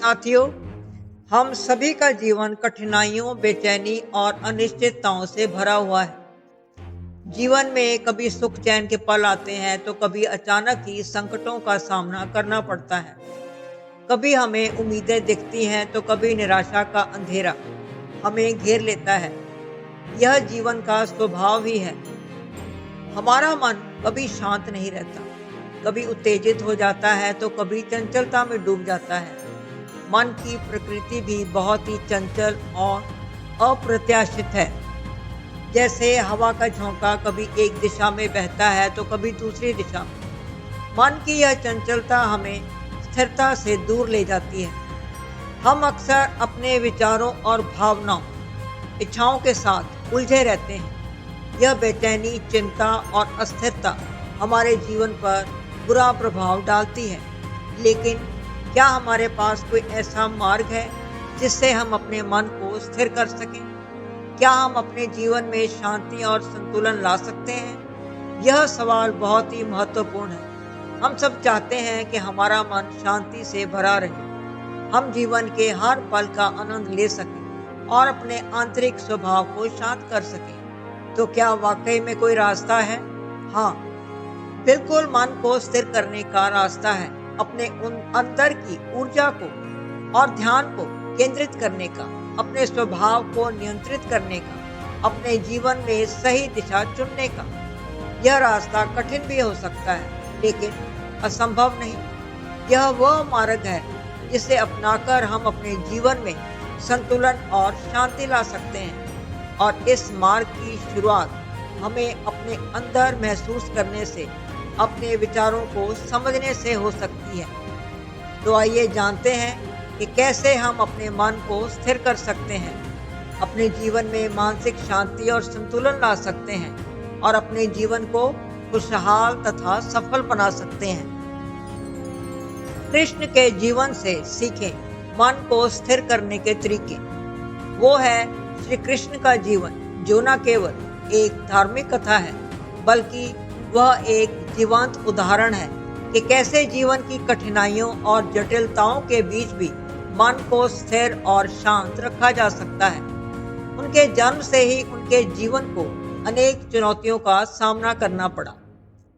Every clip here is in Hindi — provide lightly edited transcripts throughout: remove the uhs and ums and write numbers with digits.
साथियों, हम सभी का जीवन कठिनाइयों, बेचैनी और अनिश्चितताओं से भरा हुआ है। जीवन में कभी सुख चैन के पल आते हैं तो कभी अचानक ही संकटों का सामना करना पड़ता है। कभी हमें उम्मीदें दिखती हैं तो कभी निराशा का अंधेरा हमें घेर लेता है। यह जीवन का स्वभाव ही है। हमारा मन कभी शांत नहीं रहता, कभी उत्तेजित हो जाता है तो कभी चंचलता में डूब जाता है। मन की प्रकृति भी बहुत ही चंचल और अप्रत्याशित है। जैसे हवा का झोंका कभी एक दिशा में बहता है तो कभी दूसरी दिशा में। मन की यह चंचलता हमें स्थिरता से दूर ले जाती है। हम अक्सर अपने विचारों और भावनाओं, इच्छाओं के साथ उलझे रहते हैं। यह बेचैनी, चिंता और अस्थिरता हमारे जीवन पर बुरा प्रभाव डालती है। लेकिन क्या हमारे पास कोई ऐसा मार्ग है जिससे हम अपने मन को स्थिर कर सकें? क्या हम अपने जीवन में शांति और संतुलन ला सकते हैं? यह सवाल बहुत ही महत्वपूर्ण है। हम सब चाहते हैं कि हमारा मन शांति से भरा रहे, हम जीवन के हर पल का आनंद ले सकें और अपने आंतरिक स्वभाव को शांत कर सकें। तो क्या वाकई में कोई रास्ता है? हाँ, बिल्कुल मन को स्थिर करने का रास्ता है। अपने उन अंदर की ऊर्जा को और ध्यान को केंद्रित करने का, अपने स्वभाव को नियंत्रित करने का, अपने जीवन में सही दिशा चुनने का। यह रास्ता कठिन भी हो सकता है, लेकिन असंभव नहीं। यह वह मार्ग है जिसे अपनाकर हम अपने जीवन में संतुलन और शांति ला सकते हैं। और इस मार्ग की शुरुआत हमें अपने अंदर महसूस करने से, अपने विचारों को समझने से हो सकती है। तो आइए जानते हैं कि कैसे हम अपने मन को स्थिर कर सकते हैं, अपने जीवन में मानसिक शांति और संतुलन ला सकते हैं और अपने जीवन को खुशहाल तथा सफल बना सकते हैं। कृष्ण के जीवन से सीखें मन को स्थिर करने के तरीके। वो है श्री कृष्ण का जीवन, जो न केवल एक धार्मिक कथा है बल्कि वह एक जीवंत उदाहरण है कि कैसे जीवन की कठिनाइयों और जटिलताओं के बीच भी मन को स्थिर और शांत रखा जा सकता है। उनके जन्म से ही उनके जीवन को अनेक चुनौतियों का सामना करना पड़ा।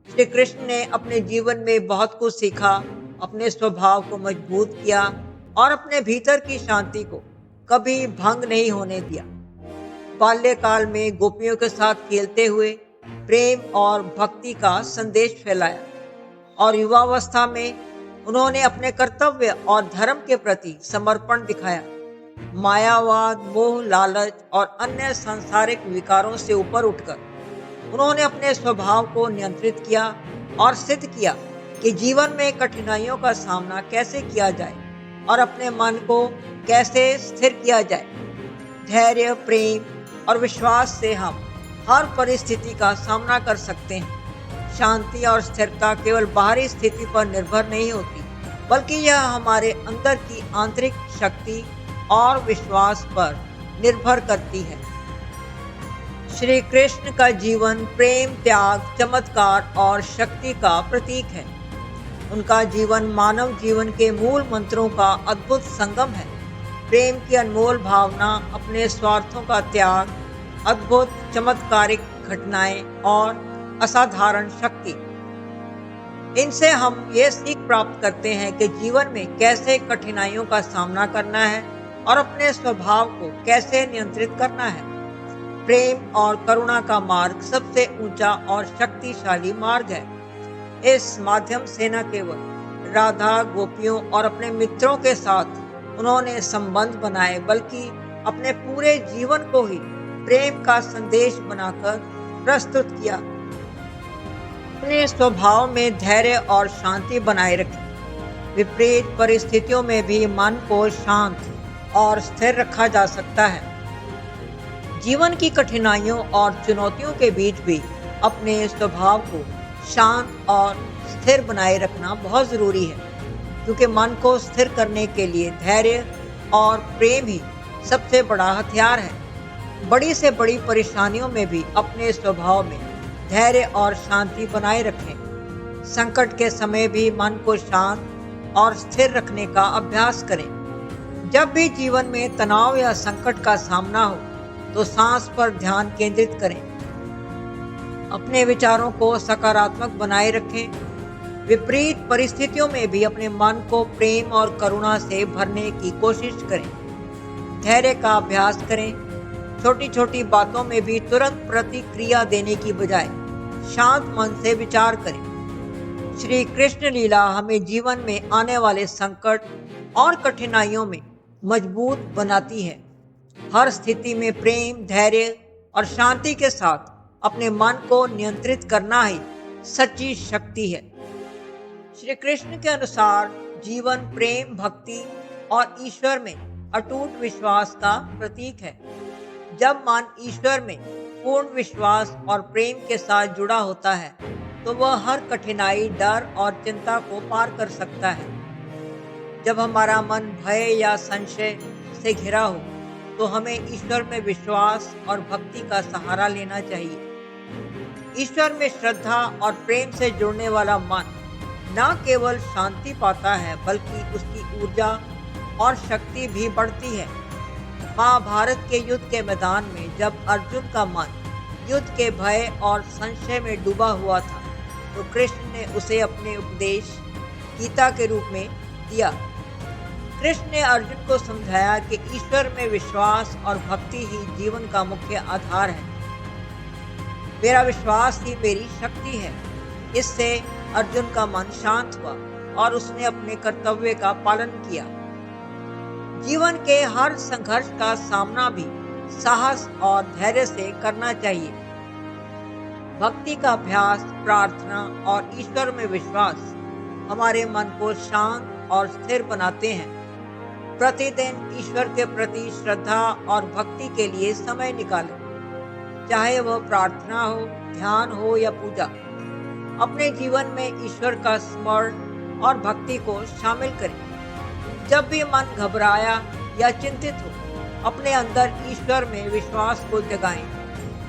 श्री कृष्ण ने अपने जीवन में बहुत कुछ सीखा, अपने स्वभाव को मजबूत किया और अपने भीतर की शांति को कभी भंग नहीं होने दिया। बाल्यकाल में गोपियों के साथ खेलते हुए प्रेम और भक्ति का संदेश फैलाया और युवावस्था में उन्होंने अपने कर्तव्य और धर्म के प्रति समर्पण दिखाया। मायावाद, मोह, लालच और अन्य सांसारिक विकारों से ऊपर उठकर उन्होंने अपने स्वभाव को नियंत्रित किया और सिद्ध किया कि जीवन में कठिनाइयों का सामना कैसे किया जाए और अपने मन को कैसे स्थिर किया जाए। धैर्य, प्रेम और विश्वास से हम हर परिस्थिति का सामना कर सकते हैं। शांति और स्थिरता केवल बाहरी स्थिति पर निर्भर नहीं होती, बल्कि यह हमारे अंदर की आंतरिक शक्ति और विश्वास पर निर्भर करती है। श्री कृष्ण का जीवन प्रेम, त्याग, चमत्कार और शक्ति का प्रतीक है। उनका जीवन मानव जीवन के मूल मंत्रों का अद्भुत संगम है। प्रेम की अनमोल भावना, अपने स्वार्थों का त्याग, अद्भुत चमत्कारिक घटनाएं और असाधारण शक्ति। इनसे हम ये सीख प्राप्त करते हैं कि जीवन में कैसे कठिनाइयों का सामना करना है और अपने स्वभाव को कैसे नियंत्रित करना है। प्रेम और करुणा का मार्ग सबसे ऊंचा और शक्तिशाली मार्ग है। इस माध्यम से न केवल राधा, गोपियों और अपने मित्रों के साथ उन्होंने संबंध बनाए, बल्कि अपने पूरे जीवन को ही प्रेम का संदेश बनाकर प्रस्तुत किया। अपने स्वभाव में धैर्य और शांति बनाए रखें। विपरीत परिस्थितियों में भी मन को शांत और स्थिर रखा जा सकता है। जीवन की कठिनाइयों और चुनौतियों के बीच भी अपने स्वभाव को शांत और स्थिर बनाए रखना बहुत जरूरी है, क्योंकि मन को स्थिर करने के लिए धैर्य और प्रेम ही सबसे बड़ा हथियार है। बड़ी से बड़ी परेशानियों में भी अपने स्वभाव में धैर्य और शांति बनाए रखें। संकट के समय भी मन को शांत और स्थिर रखने का अभ्यास करें। जब भी जीवन में तनाव या संकट का सामना हो तो सांस पर ध्यान केंद्रित करें। अपने विचारों को सकारात्मक बनाए रखें। विपरीत परिस्थितियों में भी अपने मन को प्रेम और करुणा से भरने की कोशिश करें। धैर्य का अभ्यास करें। छोटी छोटी बातों में भी तुरंत प्रतिक्रिया देने की बजाय शांत मन से विचार करें। श्री कृष्ण लीला हमें जीवन में आने वाले संकट और कठिनाइयों में मजबूत बनाती है। हर स्थिति में प्रेम, धैर्य और शांति के साथ अपने मन को नियंत्रित करना ही सच्ची शक्ति है। श्री कृष्ण के अनुसार जीवन प्रेम, भक्ति और ईश्वर में अटूट विश्वास का प्रतीक है। जब मन ईश्वर में पूर्ण विश्वास और प्रेम के साथ जुड़ा होता है तो वह हर कठिनाई, डर और चिंता को पार कर सकता है। जब हमारा मन भय या संशय से घिरा हो तो हमें ईश्वर में विश्वास और भक्ति का सहारा लेना चाहिए। ईश्वर में श्रद्धा और प्रेम से जुड़ने वाला मन न केवल शांति पाता है बल्कि उसकी ऊर्जा और शक्ति भी बढ़ती है। महाभारत के युद्ध के मैदान में जब अर्जुन का मन युद्ध के भय और संशय में डूबा हुआ था तो कृष्ण ने उसे अपने उपदेश गीता के रूप में दिया। कृष्ण ने अर्जुन को समझाया कि ईश्वर में विश्वास और भक्ति ही जीवन का मुख्य आधार है। मेरा विश्वास ही मेरी शक्ति है। इससे अर्जुन का मन शांत हुआ और उसने अपने कर्तव्य का पालन किया। जीवन के हर संघर्ष का सामना भी साहस और धैर्य से करना चाहिए। भक्ति का अभ्यास, प्रार्थना और ईश्वर में विश्वास हमारे मन को शांत और स्थिर बनाते हैं। प्रतिदिन ईश्वर के प्रति श्रद्धा और भक्ति के लिए समय निकालें, चाहे वह प्रार्थना हो, ध्यान हो या पूजा। अपने जीवन में ईश्वर का स्मरण और भक्ति को शामिल करें। जब भी मन घबराया या चिंतित हो, अपने अंदर ईश्वर में विश्वास को जगाएं।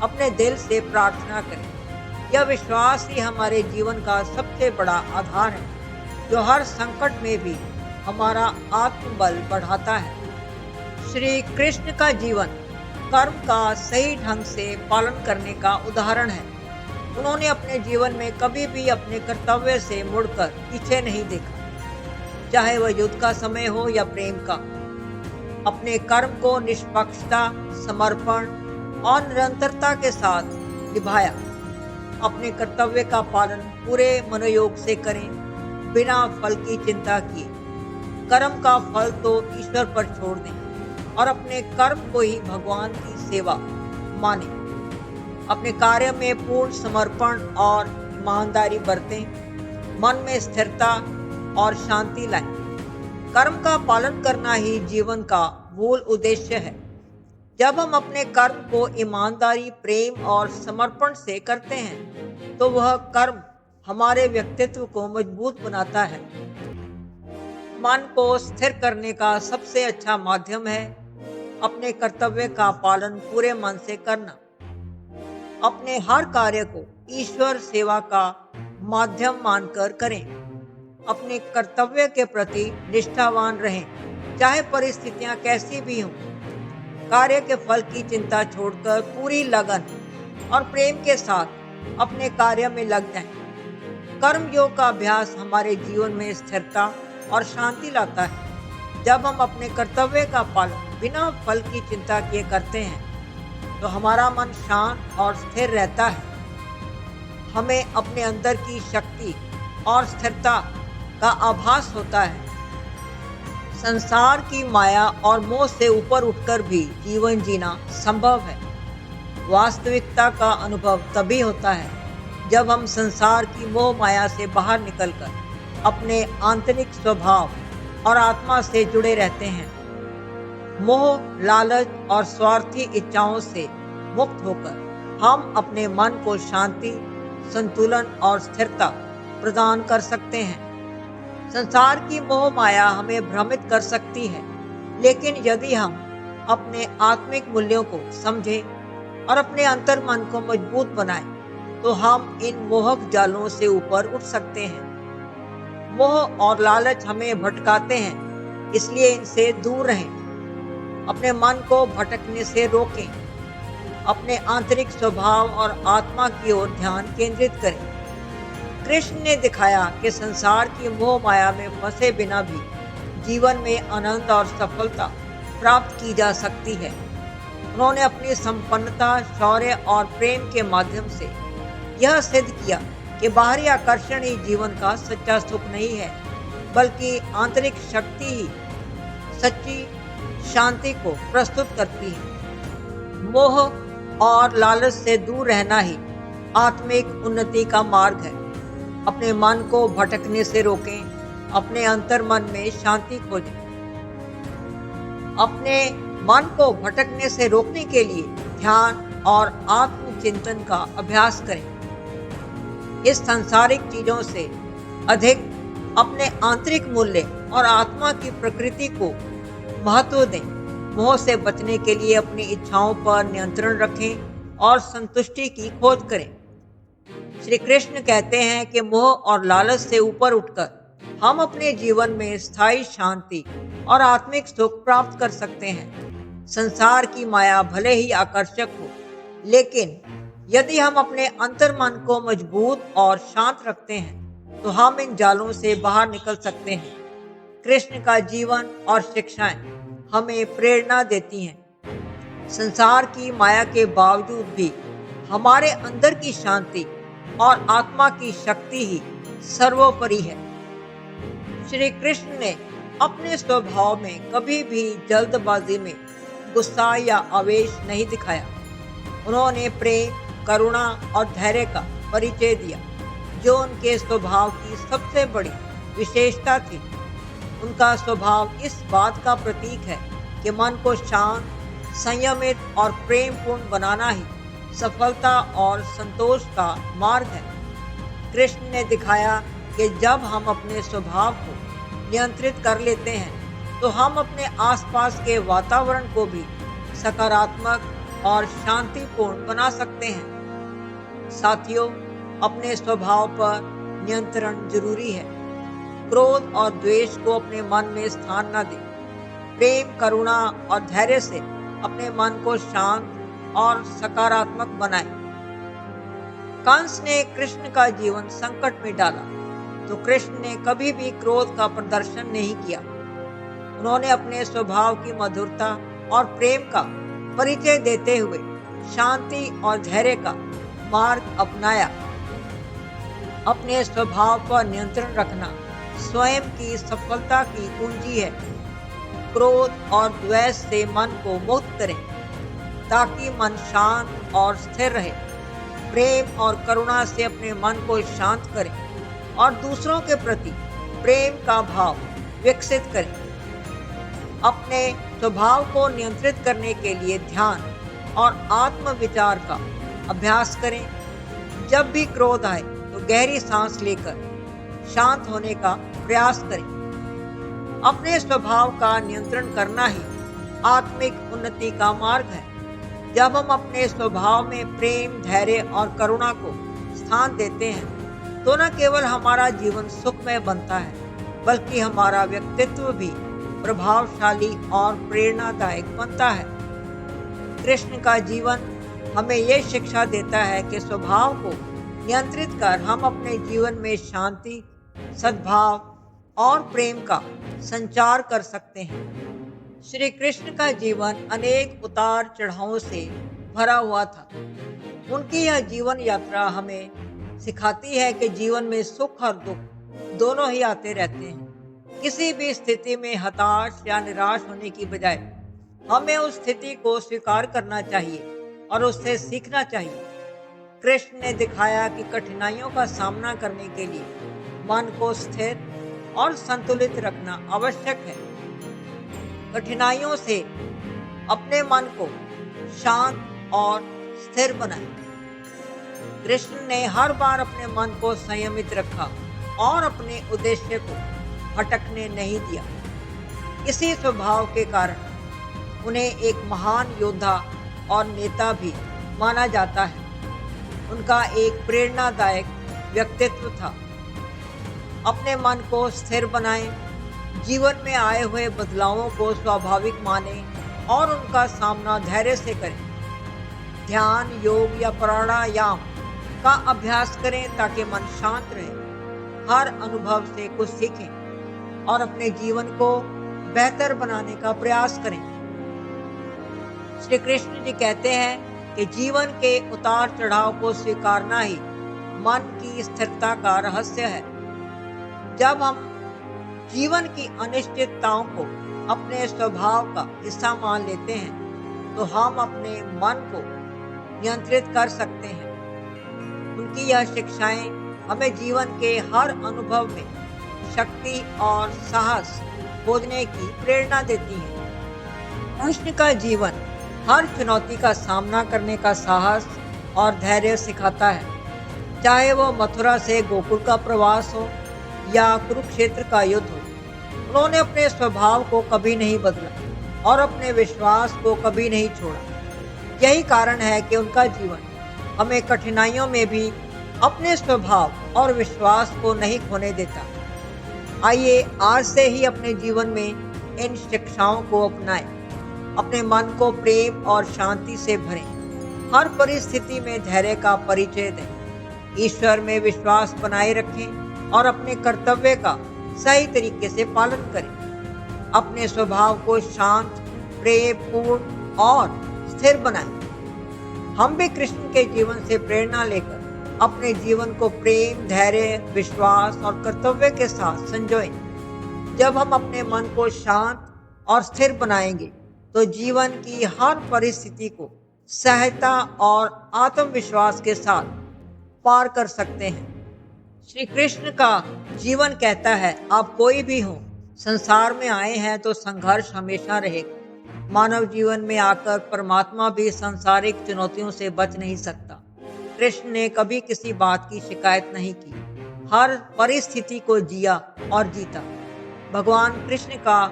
अपने दिल से प्रार्थना करें। यह विश्वास ही हमारे जीवन का सबसे बड़ा आधार है, जो हर संकट में भी हमारा आत्मबल बढ़ाता है। श्री कृष्ण का जीवन कर्म का सही ढंग से पालन करने का उदाहरण है। उन्होंने अपने जीवन में कभी भी अपने कर्तव्य से मुड़कर पीछे नहीं देखा, चाहे वह युद्ध का समय हो या प्रेम का। अपने कर्म को निष्पक्षता, समर्पण और निरंतरता के साथ निभाया। अपने कर्तव्य का पालन पूरे मनोयोग से करें, बिना फल की चिंता किए। कर्म का फल तो ईश्वर पर छोड़ दें और अपने कर्म को ही भगवान की सेवा माने। अपने कार्य में पूर्ण समर्पण और ईमानदारी बरतें। मन में स्थिरता और शांति लाएं। कर्म का पालन करना ही जीवन का मूल उद्देश्य है। जब हम अपने कर्म को ईमानदारी, प्रेम और समर्पण से करते हैं तो वह कर्म हमारे व्यक्तित्व को मजबूत बनाता है। मन को स्थिर करने का सबसे अच्छा माध्यम है अपने कर्तव्य का पालन पूरे मन से करना। अपने हर कार्य को ईश्वर सेवा का माध्यम मानकर करें। अपने कर्तव्य के प्रति निष्ठावान रहें, चाहे परिस्थितियां कैसी भी हों। कार्य के फल की चिंता छोड़कर पूरी लगन और प्रेम के साथ अपने कार्य में लग जाएं। कर्म योग का अभ्यास हमारे जीवन में स्थिरता और शांति लाता है। जब हम अपने कर्तव्य का पालन बिना फल की चिंता किए करते हैं तो हमारा मन शांत और स्थिर रहता है। हमें अपने अंदर की शक्ति और स्थिरता का आभास होता है। संसार की माया और मोह से ऊपर उठकर भी जीवन जीना संभव है। वास्तविकता का अनुभव तभी होता है जब हम संसार की मोह माया से बाहर निकलकर अपने आंतरिक स्वभाव और आत्मा से जुड़े रहते हैं। मोह, लालच और स्वार्थी इच्छाओं से मुक्त होकर हम अपने मन को शांति, संतुलन और स्थिरता प्रदान कर सकते हैं। संसार की मोह माया हमें भ्रमित कर सकती है, लेकिन यदि हम अपने आत्मिक मूल्यों को समझें और अपने अंतर मन को मजबूत बनाएं, तो हम इन मोहक जालों से ऊपर उठ सकते हैं। मोह और लालच हमें भटकाते हैं, इसलिए इनसे दूर रहें। अपने मन को भटकने से रोकें। अपने आंतरिक स्वभाव और आत्मा की ओर ध्यान केंद्रित करें। कृष्ण ने दिखाया कि संसार की मोह माया में फंसे बिना भी जीवन में आनंद और सफलता प्राप्त की जा सकती है। उन्होंने अपनी संपन्नता, शौर्य और प्रेम के माध्यम से यह सिद्ध किया कि बाहरी आकर्षण ही जीवन का सच्चा सुख नहीं है, बल्कि आंतरिक शक्ति ही सच्ची शांति को प्रस्तुत करती है। मोह और लालच से दूर रहना ही आत्मिक उन्नति का मार्ग है। अपने मन को भटकने से रोकें। अपने अंतर मन में शांति खोजें। अपने मन को भटकने से रोकने के लिए ध्यान और आत्मचिंतन का अभ्यास करें। इस सांसारिक चीजों से अधिक अपने आंतरिक मूल्य और आत्मा की प्रकृति को महत्व दें। मोह से बचने के लिए अपनी इच्छाओं पर नियंत्रण रखें और संतुष्टि की खोज करें। श्री कृष्ण कहते हैं कि मोह और लालच से ऊपर उठकर हम अपने जीवन में स्थायी शांति और आत्मिक सुख प्राप्त कर सकते हैं। संसार की माया भले ही आकर्षक हो, लेकिन यदि हम अपने अंतर्मन को मजबूत और शांत रखते हैं तो हम इन जालों से बाहर निकल सकते हैं। कृष्ण का जीवन और शिक्षाएं हमें प्रेरणा देती हैं। संसार की माया के बावजूद भी हमारे अंदर की शांति और आत्मा की शक्ति ही सर्वोपरि है। श्री कृष्ण ने अपने स्वभाव में कभी भी जल्दबाजी में गुस्सा या आवेश नहीं दिखाया। उन्होंने प्रेम, करुणा और धैर्य का परिचय दिया, जो उनके स्वभाव की सबसे बड़ी विशेषता थी। उनका स्वभाव इस बात का प्रतीक है कि मन को शांत, संयमित और प्रेमपूर्ण बनाना ही सफलता और संतोष का मार्ग है। कृष्ण ने दिखाया कि जब हम अपने स्वभाव को नियंत्रित कर लेते हैं तो हम अपने आसपास के वातावरण को भी सकारात्मक और शांतिपूर्ण बना सकते हैं। साथियों, अपने स्वभाव पर नियंत्रण जरूरी है। क्रोध और द्वेष को अपने मन में स्थान न दें। प्रेम, करुणा और धैर्य से अपने मन को शांत और सकारात्मक बनाएं। कंस ने कृष्ण का जीवन संकट में डाला तो कृष्ण ने कभी भी क्रोध का प्रदर्शन नहीं किया। उन्होंने अपने स्वभाव की मधुरता और प्रेम का परिचय देते हुए शांति और धैर्य का मार्ग अपनाया। अपने स्वभाव पर नियंत्रण रखना स्वयं की सफलता की कुंजी है। क्रोध और द्वेष से मन को मुक्त करें ताकि मन शांत और स्थिर रहे। प्रेम और करुणा से अपने मन को शांत करें और दूसरों के प्रति प्रेम का भाव विकसित करें। अपने स्वभाव को नियंत्रित करने के लिए ध्यान और आत्म विचार का अभ्यास करें। जब भी क्रोध आए तो गहरी सांस लेकर शांत होने का प्रयास करें। अपने स्वभाव का नियंत्रण करना ही आत्मिक उन्नति का मार्ग है। जब हम अपने स्वभाव में प्रेम, धैर्य और करुणा को स्थान देते हैं तो न केवल हमारा जीवन सुखमय बनता है, बल्कि हमारा व्यक्तित्व भी प्रभावशाली और प्रेरणादायक बनता है। कृष्ण का जीवन हमें यह शिक्षा देता है कि स्वभाव को नियंत्रित कर हम अपने जीवन में शांति, सद्भाव और प्रेम का संचार कर सकते हैं। श्री कृष्ण का जीवन अनेक उतार चढ़ावों से भरा हुआ था। उनकी यह जीवन यात्रा हमें सिखाती है कि जीवन में सुख और दुख दोनों ही आते रहते हैं। किसी भी स्थिति में हताश या निराश होने की बजाय हमें उस स्थिति को स्वीकार करना चाहिए और उससे सीखना चाहिए। कृष्ण ने दिखाया कि कठिनाइयों का सामना करने के लिए मन को स्थिर और संतुलित रखना आवश्यक है। कठिनाइयों से अपने मन को शांत और स्थिर बनाएं। कृष्ण ने हर बार अपने मन को संयमित रखा और अपने उद्देश्य को भटकने नहीं दिया। इसी स्वभाव के कारण उन्हें एक महान योद्धा और नेता भी माना जाता है। उनका एक प्रेरणादायक व्यक्तित्व था। अपने मन को स्थिर बनाएं, जीवन में आए हुए बदलावों को स्वाभाविक माने और उनका सामना धैर्य से करें। ध्यान, योग या प्राणायाम का अभ्यास करें ताकि मन शांत रहे। हर अनुभव से कुछ सीखें और अपने जीवन को बेहतर बनाने का प्रयास करें। श्री कृष्ण जी कहते हैं कि जीवन के उतार चढ़ाव को स्वीकारना ही मन की स्थिरता का रहस्य है। जब हम जीवन की अनिश्चितताओं को अपने स्वभाव का हिस्सा मान लेते हैं तो हम अपने मन को नियंत्रित कर सकते हैं। उनकी यह शिक्षाएं हमें जीवन के हर अनुभव में शक्ति और साहस खोजने की प्रेरणा देती हैं। कृष्ण का जीवन हर चुनौती का सामना करने का साहस और धैर्य सिखाता है। चाहे वो मथुरा से गोकुल का प्रवास हो या कुरुक्षेत्र का युद्ध हो, उन्होंने अपने स्वभाव को कभी नहीं बदला और अपने विश्वास को कभी नहीं छोड़ा। यही कारण है कि उनका जीवन हमें कठिनाइयों में भी अपने स्वभाव और विश्वास को नहीं खोने देता। आइए आज से ही अपने जीवन में इन शिक्षाओं को अपनाएं। अपने मन को प्रेम और शांति से भरें। हर परिस्थिति में धैर्य का परिचय दें। ईश्वर में विश्वास बनाए रखें और अपने कर्तव्य का सही तरीके से पालन करें। अपने स्वभाव को शांत, प्रेमपूर्ण और स्थिर बनाएं। हम भी कृष्ण के जीवन से प्रेरणा लेकर अपने जीवन को प्रेम, धैर्य, विश्वास और कर्तव्य के साथ संजोएं। जब हम अपने मन को शांत और स्थिर बनाएंगे तो जीवन की हर परिस्थिति को सहजता और आत्मविश्वास के साथ पार कर सकते हैं। श्री कृष्ण का जीवन कहता है, आप कोई भी हो, संसार में आए हैं तो संघर्ष हमेशा रहेगा। मानव जीवन में आकर परमात्मा भी सांसारिक चुनौतियों से बच नहीं सकता। कृष्ण ने कभी किसी बात की शिकायत नहीं की, हर परिस्थिति को जिया और जीता। भगवान कृष्ण का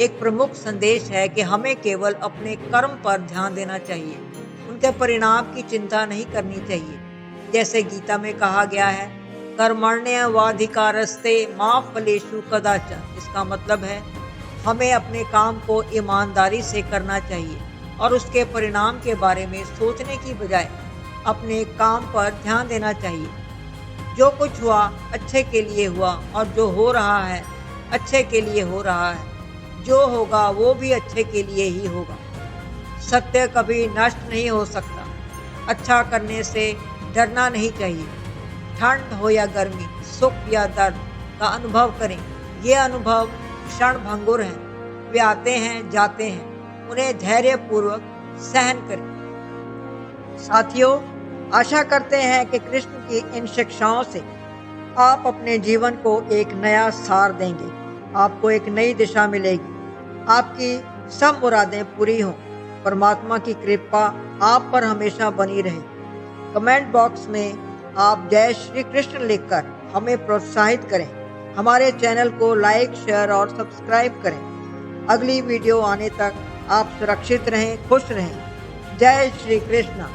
एक प्रमुख संदेश है कि हमें केवल अपने कर्म पर ध्यान देना चाहिए, उनके परिणाम की चिंता नहीं करनी चाहिए। जैसे गीता में कहा गया है, कर्मण्येवाधिकारस्ते मा फलेषु कदाचन। इसका मतलब है हमें अपने काम को ईमानदारी से करना चाहिए और उसके परिणाम के बारे में सोचने की बजाय अपने काम पर ध्यान देना चाहिए। जो कुछ हुआ अच्छे के लिए हुआ और जो हो रहा है अच्छे के लिए हो रहा है। जो होगा वो भी अच्छे के लिए ही होगा। सत्य कभी नष्ट नहीं हो सकता। अच्छा करने से डरना नहीं चाहिए। ठंड हो या गर्मी, सुख या दर्द का अनुभव करें। ये अनुभव क्षण भंगुर हैं, वे आते हैं जाते हैं, उन्हें धैर्यपूर्वक सहन करें। साथियों, आशा करते हैं कि कृष्ण की इन शिक्षाओं से आप अपने जीवन को एक नया सार देंगे। आपको एक नई दिशा मिलेगी। आपकी सब मुरादें पूरी हों। परमात्मा की कृपा आप पर हमेशा बनी रहे। कमेंट बॉक्स में आप जय श्री कृष्ण लिखकर हमें प्रोत्साहित करें। हमारे चैनल को लाइक, शेयर और सब्सक्राइब करें। अगली वीडियो आने तक आप सुरक्षित रहें, खुश रहें। जय श्री कृष्ण।